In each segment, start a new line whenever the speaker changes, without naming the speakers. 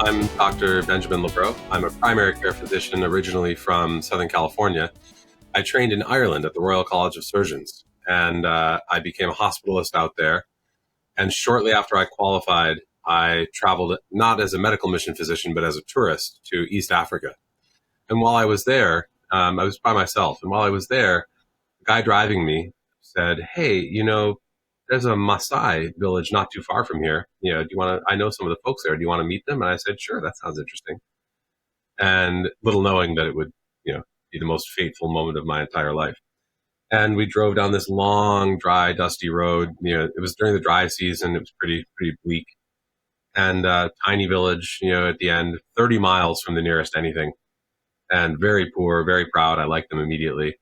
I'm Dr. Benjamin LaBrot's. I'm a primary care physician originally from Southern California. I trained in Ireland at the Royal College of Surgeons, and I became a hospitalist out there. And shortly after I qualified, I traveled not as a medical mission physician, but as a tourist to East Africa. And while I was there, I was by myself. And while I was there, the guy driving me said, "Hey, there's a Maasai village not too far from here. Do you want to, I know some of the folks there. Do you want to meet them?" And I said, "Sure, that sounds interesting." And little knowing that it would, be the most fateful moment of my entire life. And we drove down this long, dry, dusty road. It was during the dry season. It was pretty bleak. And tiny village, at the end, 30 miles from the nearest anything. And very poor, very proud. I liked them immediately.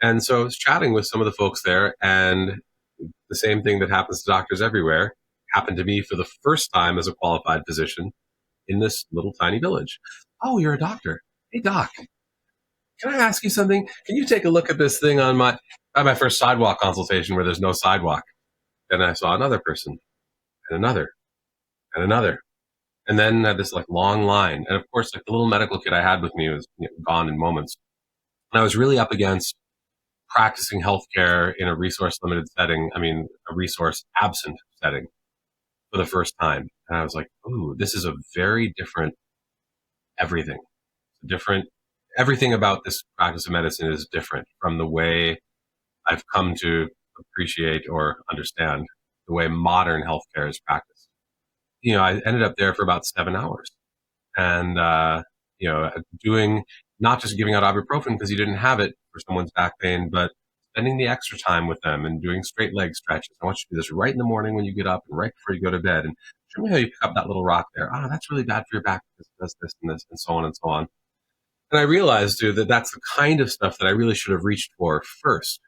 And so I was chatting with some of the folks there, and the same thing that happens to doctors everywhere happened to me for the first time as a qualified physician in this little tiny village. "Oh, you're a doctor. Hey, doc, can I ask you something? Can you take a look at this thing on my first sidewalk consultation where there's no sidewalk?" Then I saw another person and another and another. And then this long line. And of course, the little medical kit I had with me was gone in moments. And I was really up against practicing healthcare in a resource limited setting. A resource absent setting for the first time. And I was like, "Ooh, this is a very different everything. Everything about this practice of medicine is different from the way I've come to appreciate or understand the way modern healthcare is practiced." I ended up there for about 7 hours and, doing, not just giving out ibuprofen because you didn't have it for someone's back pain, but spending the extra time with them and doing straight leg stretches. "I want you to do this right in the morning when you get up and right before you go to bed. And show me how you pick up that little rock there. Oh, that's really bad for your back because it does this and this," and so on and so on. And I realized, too, that that's the kind of stuff that I really should have reached for first.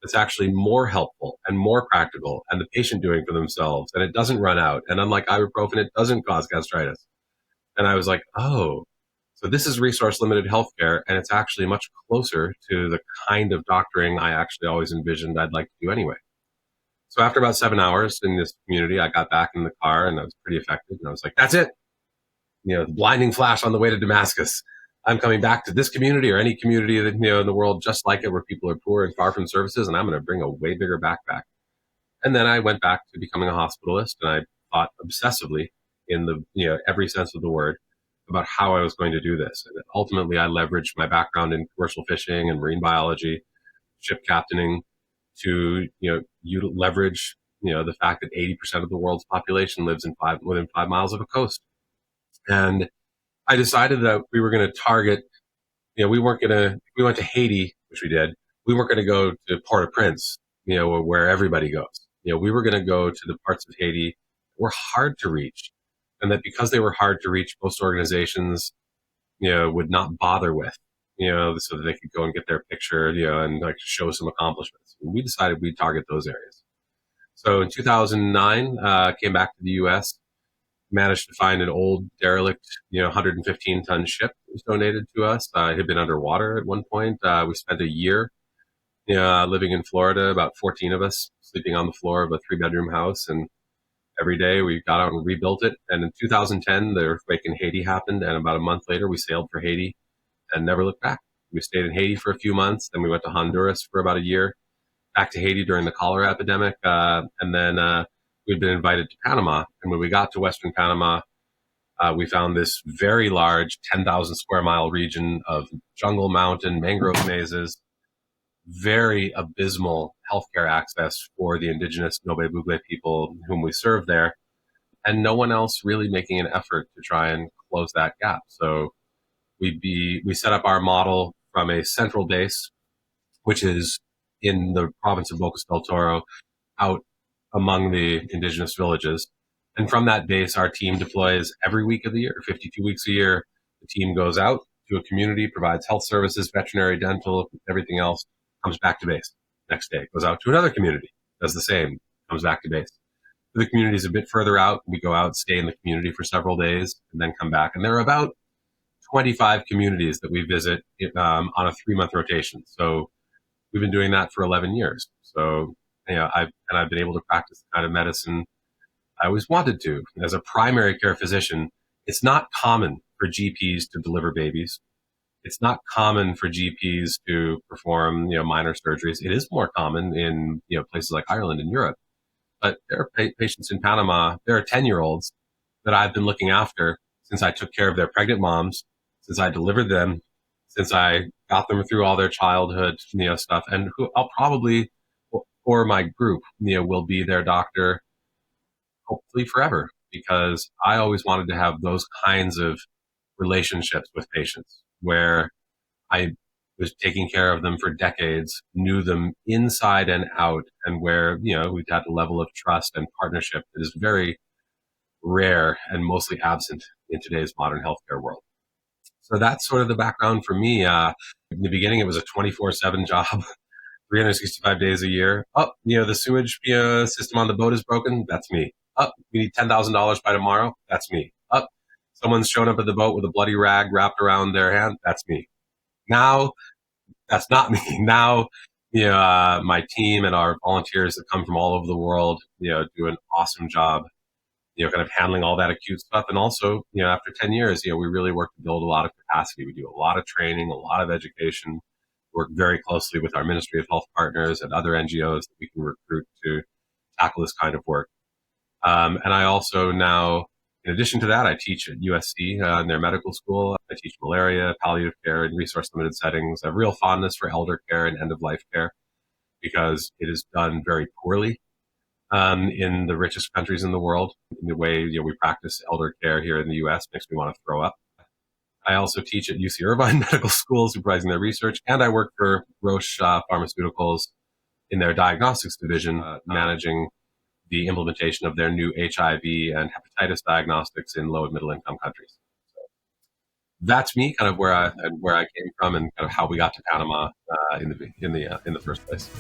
It's actually more helpful and more practical, and the patient doing for themselves, and it doesn't run out. And unlike ibuprofen, it doesn't cause gastritis. And I was like, oh, so this is resource limited healthcare, and it's actually much closer to the kind of doctoring I actually always envisioned I'd like to do anyway. So after about 7 hours in this community, I got back in the car and I was pretty affected. And I was like, "That's it. The blinding flash on the way to Damascus. I'm coming back to this community or any community that, in the world just like it, where people are poor and far from services, and I'm going to bring a way bigger backpack." And then I went back to becoming a hospitalist, and I thought obsessively in every sense of the word about how I was going to do this. And ultimately, I leveraged my background in commercial fishing and marine biology, ship captaining, to leverage the fact that 80% of the world's population lives within 5 miles of a coast. And I decided that we were going to target, we weren't going to, we went to Haiti, which we did. We weren't going to go to Port-au-Prince, where everybody goes. We were going to go to the parts of Haiti that were hard to reach. And that because they were hard to reach, most organizations, would not bother with, so that they could go and get their picture, and show some accomplishments. And we decided we'd target those areas. So in 2009, came back to the U.S., managed to find an old derelict, 115-ton ship that was donated to us. It had been underwater at one point. We spent a year living in Florida, about 14 of us, sleeping on the floor of a 3-bedroom house. And every day we got out and rebuilt it. And in 2010, the earthquake in Haiti happened. And about a month later, we sailed for Haiti and never looked back. We stayed in Haiti for a few months. Then we went to Honduras for about a year, back to Haiti during the cholera epidemic. And then we'd been invited to Panama. And when we got to Western Panama, we found this very large 10,000 square mile region of jungle, mountain, mangrove mazes, very abysmal healthcare access for the indigenous Nobe Bugle people whom we served there, and no one else really making an effort to try and close that gap. So we set up our model from a central base, which is in the province of Bocas del Toro, out among the indigenous villages. And from that base, our team deploys every week of the year, 52 weeks a year. The team goes out to a community, provides health services, veterinary, dental, everything else, comes back to base. Next day, goes out to another community, does the same, comes back to base. The community is a bit further out. We go out, stay in the community for several days, and then come back. And there are about 25 communities that we visit on a 3-month rotation. So we've been doing that for 11 years. So, I've been able to practice the kind of medicine I always wanted to. As a primary care physician, It's not common for GPs to deliver babies. It's not common for GPs to perform, minor surgeries. It is more common in, places like Ireland and Europe. But there are patients in Panama, there are 10-year-olds that I've been looking after since I took care of their pregnant moms, since I delivered them, since I got them through all their childhood, stuff, and who I'll probably, for my group, will be their doctor hopefully forever, because I always wanted to have those kinds of relationships with patients where I was taking care of them for decades, knew them inside and out, and where, we've had a level of trust and partnership that is very rare and mostly absent in today's modern healthcare world. So that's sort of the background for me. In the beginning, it was a 24/7 job, 365 days a year. Oh, the sewage system on the boat is broken. That's me. Oh, we need $10,000 by tomorrow. That's me. Oh, someone's shown up at the boat with a bloody rag wrapped around their hand. That's me. Now, that's not me. Now, my team and our volunteers that come from all over the world, do an awesome job, kind of handling all that acute stuff. And also, after 10 years, we really work to build a lot of capacity. We do a lot of training, a lot of education, work very closely with our Ministry of Health partners and other NGOs that we can recruit to tackle this kind of work. And I also now, in addition to that, I teach at USC in their medical school. I teach malaria, palliative care, and resource-limited settings. I have real fondness for elder care and end-of-life care because it is done very poorly in the richest countries in the world. In the way we practice elder care here in the U.S. makes me want to throw up. I also teach at UC Irvine Medical School, supervising their research, and I work for Roche Pharmaceuticals in their diagnostics division, managing the implementation of their new HIV and hepatitis diagnostics in low and middle income countries. So that's me, kind of where I came from, and kind of how we got to Panama in the first place.